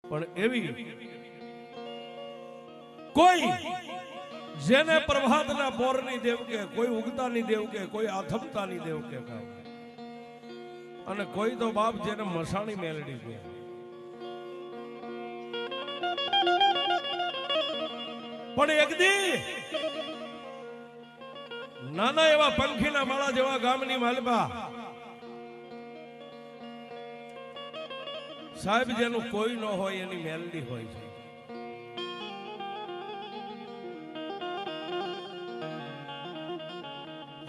પણ એવી કોઈ જેને પ્રભાતના પોરની દેવ કે, કોઈ ઉગતાની દેવ કે, કોઈ આથમતાની દેવ કે, અને કોઈ તો બાપ જેને મસાણી મેલડી કે. પણ એક દી નાના એવા પંખીના માળા જેવા ગામની માલબા સાહેબ જેનું કોઈ ન હોય એની મેલડી હોય છે.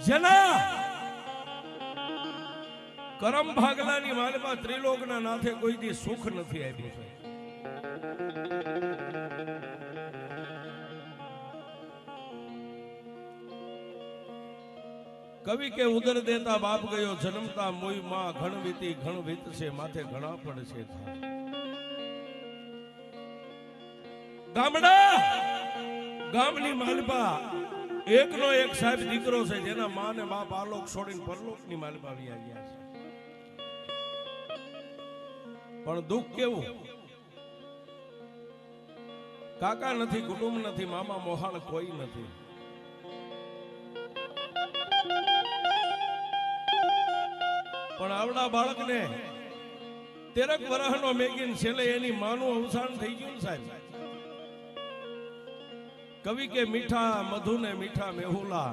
જેના કરમ ભાગલાની માલબા ત્રિલોકના નાથે કોઈ દી સુખ નથી આપ્યું છે. કવિ કે ઉદર દેતા બાપ ગયો, જન્મતા મોઈ માં ઘણ વીતી ઘણ વીતશે, માથે ઘણા પડશે. ગામડા ગામની માલબા એકનો એક સાહેબ દીકરો છે જેના માં ને બાપ આલોક છોડીને પરલોકની માલબા આવી ગયા છે. પણ દુઃખ કેવું, કાકા નથી, કુટુંબ નથી, મામા મોહાણ કોઈ નથી. પણ આવડા બાળકને 13 વર્ષનો મેગીન છેલ્લે એની માનું અવસાન થઈ ગયું ને સાહેબ. કવિ કે મીઠા મધુ ને મીઠા મેહુલા,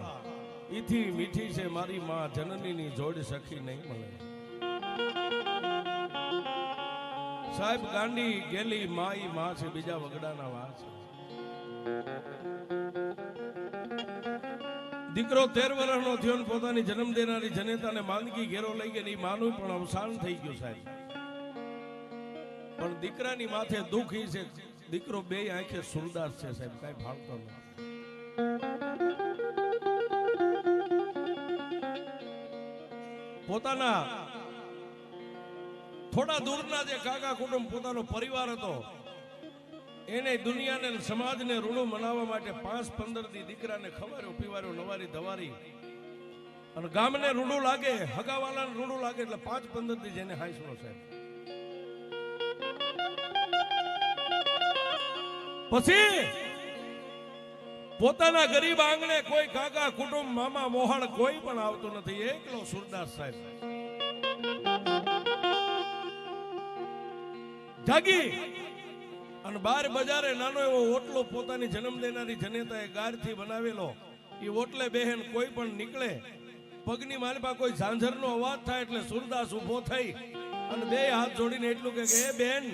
ઈથી મીઠી છે મારી માં, જનનીની જોડ સખી નહીં મળે. સાહેબ ગાંડી ગેલી માઈ માં છે, બીજા વગડાના વા છે. દીકરો 13 વર્ષનો થયો ને પોતાની જન્મ દેનારી જનેતાને માંદગી ઘેરો લઈ ગઈ, માનું પણ અવસાન થઈ ગયું સાહેબ. પણ દીકરાની માથે દુઃખ ઈ છે, દીકરો બે આંખે સુરદાસ છે સાહેબ, કઈ ફાળતો નથી. પોતાના થોડા દૂરના જે કાકા કુટુંબ, પોતાનો પરિવાર હતો, એને દુનિયાને સમાજને રૂડું મનાવવા માટે 5-15 દી દીકરાને ખવાર્યો પીવાર્યો, નવારી ધવારી, અને ગામને રૂડું લાગે, હગાવાલાને રૂડું લાગે એટલે 5-15 દી જેને હાંસલો સાહેબ. પછી પોતાના ગરીબ આંગણે કોઈ કાકા કુટુંબ મામા મોહાણ કોઈ પણ આવતું નથી, એકલો સુરદાસ સાહેબ જાગી અને બાર બજારે નાનો એવો ઓટલો પોતાની જન્મ દેનારી જનેતાએ ગારથી બનાવેલો, એ ઓટલે બેહેન કોઈ પણ નીકળે, પગની માલપા કોઈ ઝાંઝરનો અવાજ થાય એટલે સુરદાસ ઉભો થઈ અને બે હાથ જોડીને એટલું કે એ બેન,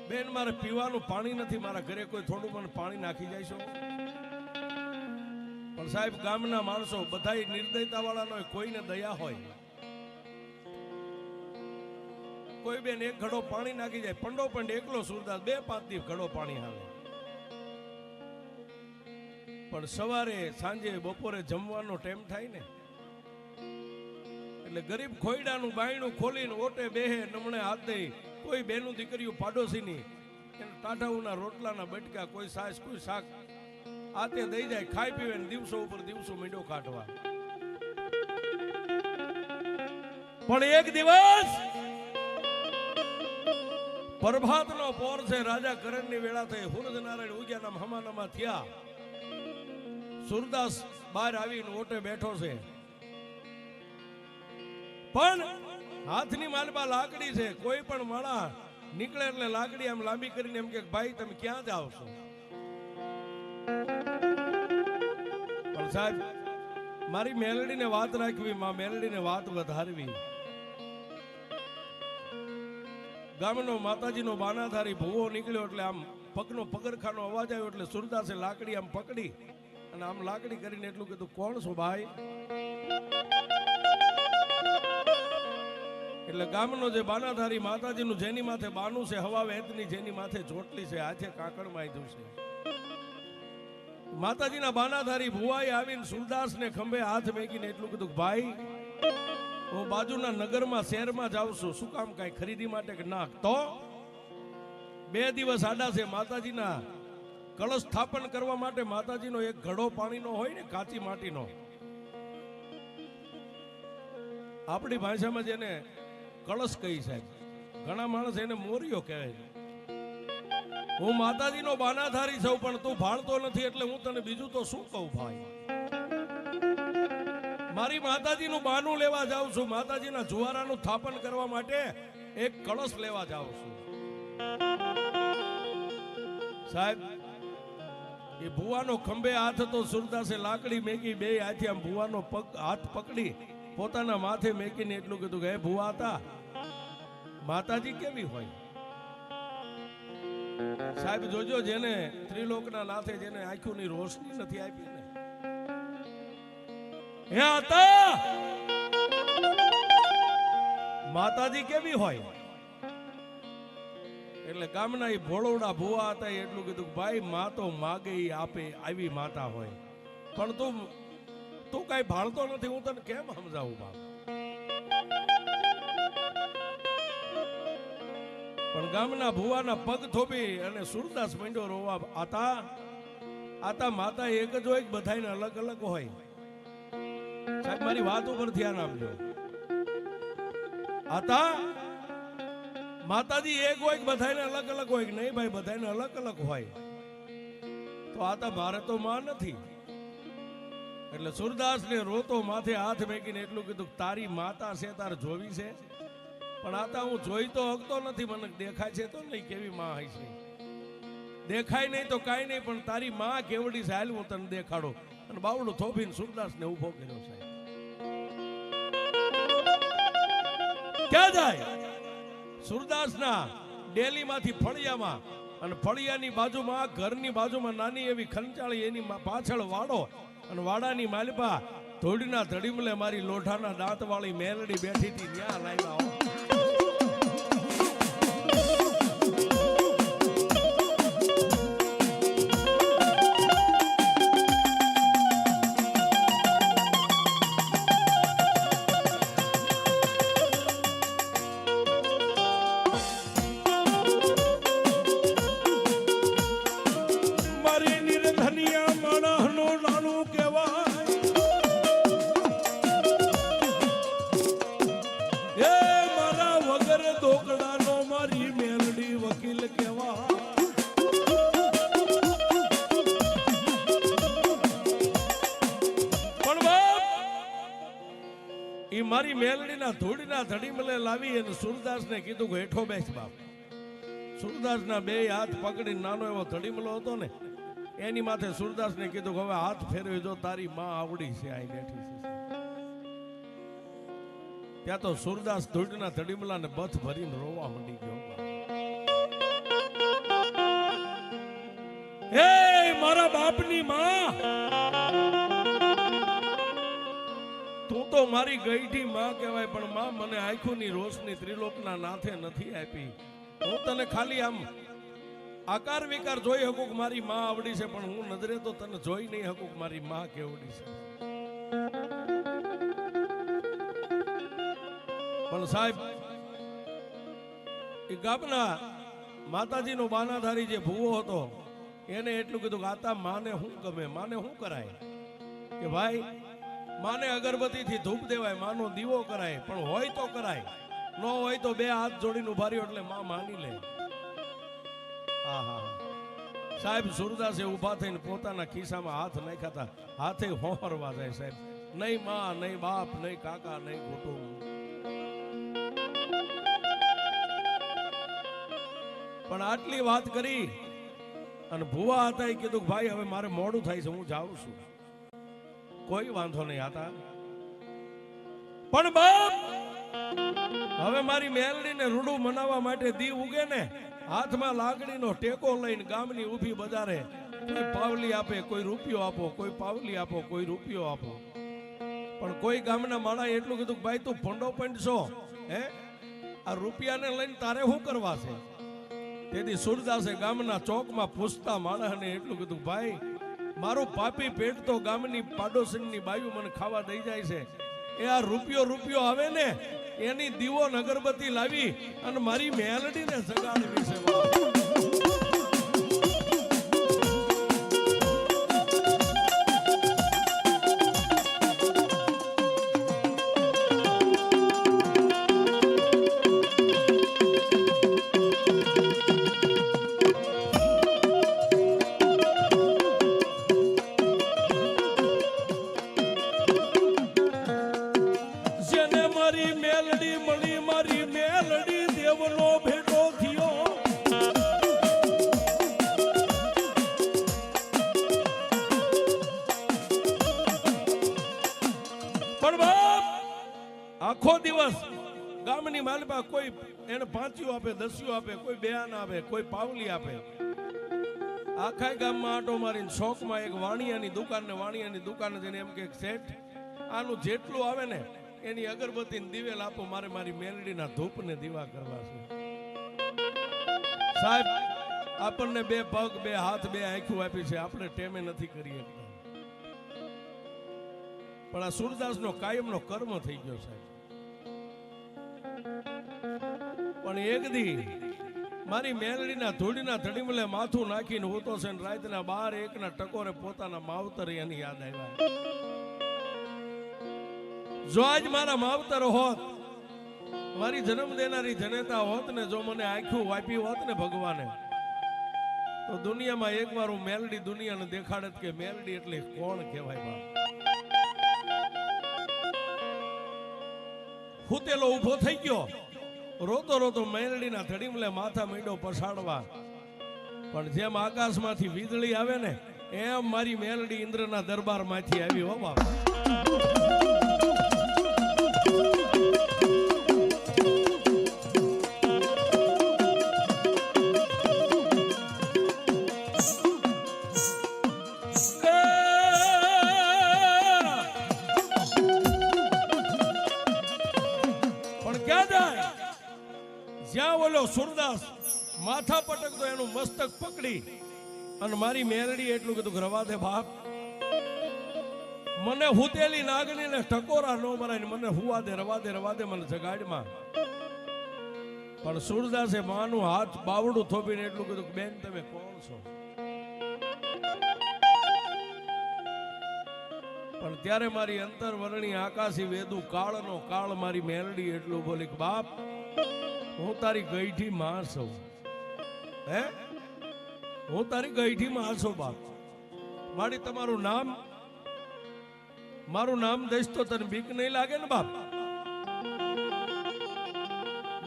બેન મારે પીવાનું પાણી નથી, મારા ઘરે કોઈ થોડું મને પાણી નાખી જાય છો. પણ સાહેબ ગામના માણસો બધાય નિર્દયતા વાળા ન હોય, કોઈને દયા હોય. કોઈ બેન એક ઘડો પાણી નાખી જાય, પંડો પણ એકલો સુરદાસ 2-5 દિવસ ઘડો પાણી આવે. પણ સવારે સાંજે બપોરે જમવાનો ટાઈમ થાય ને એટલે ગરીબ ખોયડાનું બાયણું ખોલીને ઓટે બેહે, નમણે હાથ દઈ, કોઈ બેનું દીકરીઓ પાડોશીની એને ટાઢાઉના રોટલાના બટકા, કોઈ સાસ કોઈ શાક આતે દઈ જાય, ખાઈ પીવે ને દિવસો ઉપર દિવસો મીંડો કાઢવા. પણ એક દિવસ પ્રભાતનો પોર છે, રાજા કરણની વેળા થઈ, હુરજ નારાયણ ઉગ્યાના હમાનામાં થયા. સુરદાસ બહાર આવીને ઓટે બેઠો છે, પણ હાથની માલમાં લાકડી છે. કોઈ પણ માળા નીકળે એટલે લાકડી આમ લાંબી કરીને એમ કે ભાઈ તમે ક્યાં જાવ છો? પણ સાહેબ મારી મેલડીને વાત રાખવી, માં મેલડીને વાત વધારવી. ગામનો માતાજીનો બાનાધારી ભૂવો નીકળ્યો એટલે આમ પગનો પગરખાનો અવાજ આવ્યો એટલે સુરદાસે લાકડી આમ પકડી અને આમ લાકડી કરીને એટલું કીધું, કોણ છો ભાઈ? એટલે ગામનો જે બાનાધારી માતાજીનું જેની માથે બાનું છે, હવા વેતની જેની માથે ચોટલી છે, હાથે કાકડ માયધું છે, માતાજીના બાનાધારી ભુવાએ આવીને સુરદાસને ખંભે હાથ મેકીને એટલું કીધું, ભાઈ હું બાજુના નગરમાં શહેરમાં જાઉં છું, શું કામ કઈ ખરીદી માટે કે ના? તો 2 દિવસ આડા છે, માતાજીના કળશ સ્થાપન કરવા માટે માતાજીનો એક ઘડો પાણીનો હોય ને, કાચી માટીનો, આપણી ભાષામાં જેને કળશ કહી સાહેબ, ઘણા માણસ એને મોરિયો કહે છે. હું માતાજીનો બાનાધારી છું, પણ તું ભાળતો નથી એટલે હું તને બીજું તો શું કહું ભાઈ. મારી માતાજીનું બાનું લેવા જાઉં છું, માતાજીના જુવારાનું સ્થાપન કરવા માટે એક કળશ લેવા જાઉં છું. સાહેબ, એ ભુવાનો ખંભે હાથ હતો. સુરદાસે લાકડી મેકી, બે હાથે આમ ભુવાનો હાથ પકડી પોતાના માથે મેકીને એટલું કીધું કે હે ભુવા હતા, માતાજી કેવી હોય? સાહેબ જોજો, જેને ત્રિલોકના નાથે જેને આંખોની રોશની નથી આપી ને, હે હતા માતાજી કેવી હોય? એટલે ગામના એ ભોળવડા ભુવા હતા, એટલું કીધું કે ભાઈ માં તો માગે ઈ આપે, આવી માતા હોય. પણ તું કઈ ભાળતો નથી, હું તને કેમ સમજાવું બાપ? પણ ગામના ભુવાના પગ થોપી અને સુરદાસ મંડ્યો રોવા. આતા માતા એક જ હોય, બધાને અલગ અલગ હોય. સાહેબ મારી વાત ઉપર ધ્યાન આપજો. આતા માતાજી એક હોય, બધાને અલગ અલગ હોય? નહીં ભાઈ, બધાને અલગ અલગ હોય. તો આતા મારે તો માં નથી. એટલે સુરદાસ ને રોતો માથે હાથ મેકીને એટલું કીધું, તારી માતા છે, તાર જોવી છે? પણ આતા હું જોઈ તો હકતો નથી, મને દેખાય છે તો નહીં કેવી માં હોય છે. દેખાય નહીં તો કાંઈ નહીં, પણ તારી માં કેવડી છે હાલ હું તને દેખાડો. અને બાવડું થોભીને સુરદાસ ને ઉભો કર્યો. સાહેબ ક્યાં જાય? સુરદાસ ના ડેલી માંથી ફળિયામાં, અને ફળિયાની બાજુમાં, ઘરની બાજુમાં નાની એવી ખંચાળી, એની પાછળ વાડો, અને વાડાની માલપા ધોડીના ધડીમલે મારી લોઢાના દાંત વાળી મેલડી બેઠી હતી. ત્યાં લાવ્યા. મારી મેલડીના ધૂળના ધડીમલે લાવી અને સુરદાસને કીધું કે હેઠો બેસ બાપ. સુરદાસના બે હાથ પકડીને નાનો એવો ધડીમલો હતો ને, એની માથે સુરદાસને કીધું કે હવે હાથ ફેરવી જો, તારી માં આવડી છે, અહીં બેઠી છે. ત્યાં તો સુરદાસ ધૂળના ધડીમલાને બથ ભરીને રોવા માંડી ગયો. હે મારા બાપની માં, તું તો મારી ગઈઠી માં કહેવાય, પણ માં મને આંખોની રોશની ત્રિલોકના નાથે નથી આપી. હું તને ખાલી આમ આકાર વિકાર જોઈ શકું કે મારી માં આવડી છે, પણ હું નજરે તો તને જોઈ નહીં શકું કે મારી માં કેવડી છે. પણ સાહેબ, એ ગામના માતાજીનો બાનાધારી જે ભૂવો હતો, એને એટલું કીધું કે આતા માને શું ગમે, માને શું કરાય? કે ભાઈ માને અગરબત્તીથી ધૂપ દેવાય, માનો દીવો કરાય, પણ હોય તો કરાય, ન હોય તો બે હાથ જોડીને ઉભા રહ્યો એટલે માં માની લે. સાહેબ સુરદાસે ઉભા થઈને પોતાના ખિસ્સામાં હાથ નાખ્યા, હાથે હોહરવા જાય. સાહેબ નહીં માં, નહીં બાપ, નહીં કાકા, નહીં કુટુંબ. પણ આટલી વાત કરી અને ભુવા હતા એ કીધું ભાઈ હવે મારે મોડું થાય છે, હું જાઉં છું. કોઈ વાંધો નહીં હતા, પણ બાપ હવે મારી મેલડીને રૂડું મનાવવા માટે દી ઉગે ને, હાથમાં લાકડીનો ટેકો લઈને ગામની ઊભી બજારે કોઈ પાવલી આપે, કોઈ રૂપિયો આપો, કોઈ પાવલી આપો, કોઈ રૂપિયો આપો. પણ કોઈ ગામના માણસે એટલું કીધું ભાઈ તું ભંડો પંડશો, હે આ રૂપિયાને લઈને તારે શું કરવા છે? તેથી સુરદાસે ગામના ચોકમાં પૂછતા માણસને એટલું કીધું ભાઈ મારું પાપી પેટ તો ગામની પાડોશીની બાયુ મને ખાવા દઈ જાય છે, એ આ રૂપિયો આવે ને એની દીવો અગરબત્તી લાવી અને મારી મેલડીને જગાડવી છે. ગામની માલપા કોઈ એને પાંચિયું આપે, દસિયું આપે, કોઈ બેન આપે, કોઈ પાવલી આપે. આખા ગામમાં આટો મારીને શોખમાં એક વાણિયાની દુકાને જઈને એમ કે શેઠ આનું જેટલું આવે ને એની અગરબત્તી દિવેલ આપો, મારે મારી મેલડીના ધૂપને દીવા કરવા છે. સાહેબ આપણને 2 પગ 2 હાથ 2 આંખો આપી છે, આપણે ટેમે નથી કરી શકતા. પણ આ સુરદાસનો કાયમનો કર્મ થઈ ગયો સાહેબ. પણ એક દી મારી મેલડીના ધૂળીના ધડીમલે માથું નાખીને હોતો છે ને રાતના 12-1ના ટકોરે પોતાના માવતર એની યાદ આવ્યા. જો આજ મારા માવતર હોત, મારી જન્મ દેનારી જનેતા હોત ને, જો મને આંખું વાપી હોત ને ભગવાને, તો દુનિયામાં એકવાર હું મેલડી દુનિયાને દેખાડત કે મેલડી એટલે કોણ કહેવાય. બાપ હુતેલો ઊભો થઈ ગયો, રોતો રોતો મેલડીના ધડીમલે માથા માંડ્યો પછાડવા. પણ જેમ આકાશમાંથી વીજળી આવે ને એમ મારી મેલડી ઇન્દ્રના દરબારમાંથી આવી. હો બાપ જ્યાં ઓલો સુરદાસ માથા પટકતો એનું મસ્તક પકડી અને મારી મેલડી એટલું કીધું કે રવા દે બાપ, મને હુતેલી નાગણીને ટકોરા ન મરાય, મને હુવા દે, રવા દે મને જગાડમાં. પણ સુરદાસે માનું હાથ બાવડું થોપીને એટલું કીધું કે બેન તમે કોણ છો? પણ ત્યારે મારી અંતરવરણી આકાશી વેદુ કાળનો કાળ મારી મેલડી એટલું બોલી કે બાપ હું તારી ગઈઠી માં છું. હે હું તારી ગઈઠી માં છું બાપ. મારી તમારું નામ, મારું નામ દઈશ તો તને બીક નહીં લાગે ને બાપ?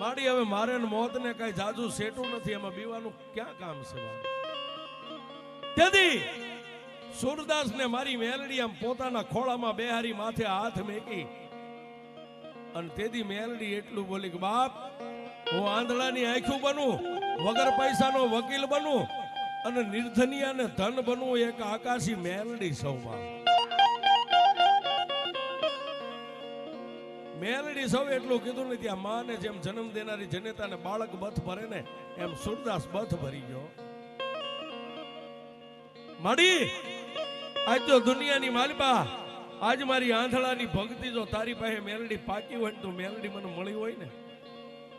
મારી હવે મારે મોત ને કઈ જાજુ સેટું નથી, એમાં બીવાનું ક્યાં કામ છે બાપ? તેથી સુરદાસ ને મારી મેલડી આમ પોતાના ખોળામાં બેહારી માથે હાથ મેકી અને તેથી મેલડી એટલું બોલી કે બાપ હું આંધળાની આંખું બનું, વગર પૈસાનો વકીલ બનું અને નિર્ધનિયા ને ધન બનવું, એક આકાશી મેલડી સૌ બાપ. મેલડી સૌ એટલું કીધું ને ત્યાં માને જેમ જન્મ દેનારી જનેતાને બાળક બથ ભરે ને એમ સુરદાસ બથ ભરી ગયો. માડી આજ તો દુનિયાની માલિપા, આજ મારી આંધળાની ભક્તિ જો તારી પાસે મેલડી પાકી હોય તો મેલડી મને મળી હોય ને,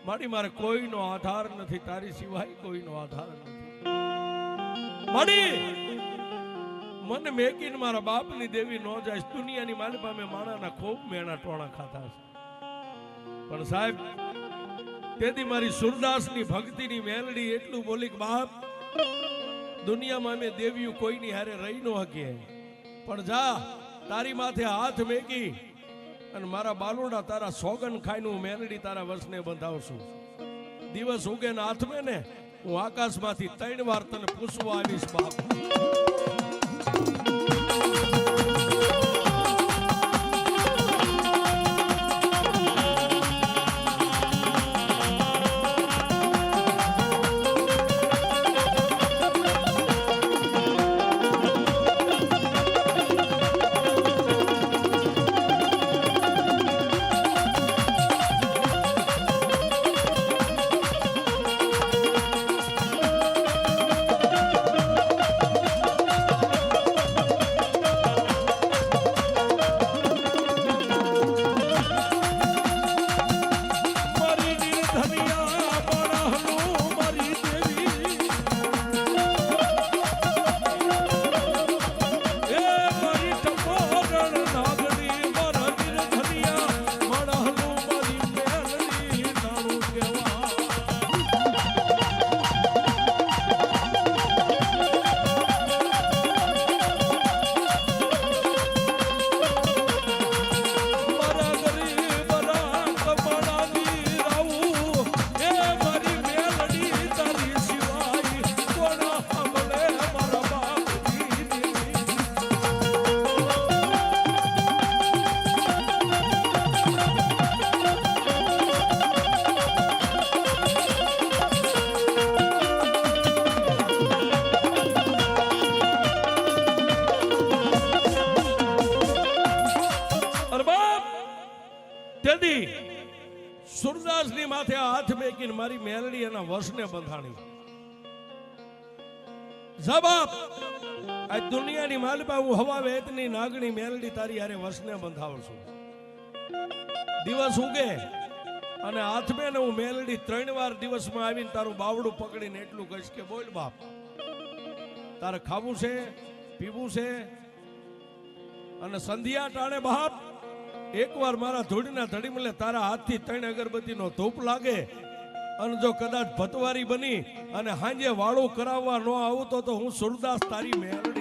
મારી મારે કોઈનો આધાર નથી, તારી સિવાય કોઈનો આધાર નથી. માડી મને મેકીને મારા બાપની દેવી નો જાય. દુનિયાની માલિપા મેં માણાના ખૂબ મેણા ટોણા ખાતા છે, પણ સાહેબ તેથી મારી સુરદાસની ભક્તિની મેલડી એટલું બોલી કે બાપ દુનિયામાં અમે દેવીઓ કોઈની હારે રહી ન શકીએ, પણ જા તારી માથે હાથ મેકી અને મારા બાલુડા તારા સોગન ખાઈને હું મેલડી તારા વસને બંધાવશું. દિવસ ઉગે ને હાથમે ને હું આકાશમાંથી 3 વાર તને પૂછવા આવીશ બાપ. તેથી સુરદાસની માથે હાથ મેકીને મારી મેલડી એના વશને બંધાણી. જવાબ આ દુનિયાની માલપા હું હવા વેતની નાગણી મેલડી તારી હારે વશને બંધાવું છું. દિવસ ઉગે અને હાથમે ને હું મેલડી 3 વાર દિવસમાં આવીને તારું બાવડું પકડીને એટલું કહીશ કે બોલ બાપ, તારે ખાવું છે, પીવું છે, અને સંધ્યા ટાણે બાપ એકવાર મારા ધૂળના ધડીમલે તારા હાથથી 3 અગરબત્તીનો ધૂપ લાગે અને જો કદાચ ભતવારી બની અને હાંજે વાળું કરાવવા ન આવું તો હું સુરદાસ તારી મેલડી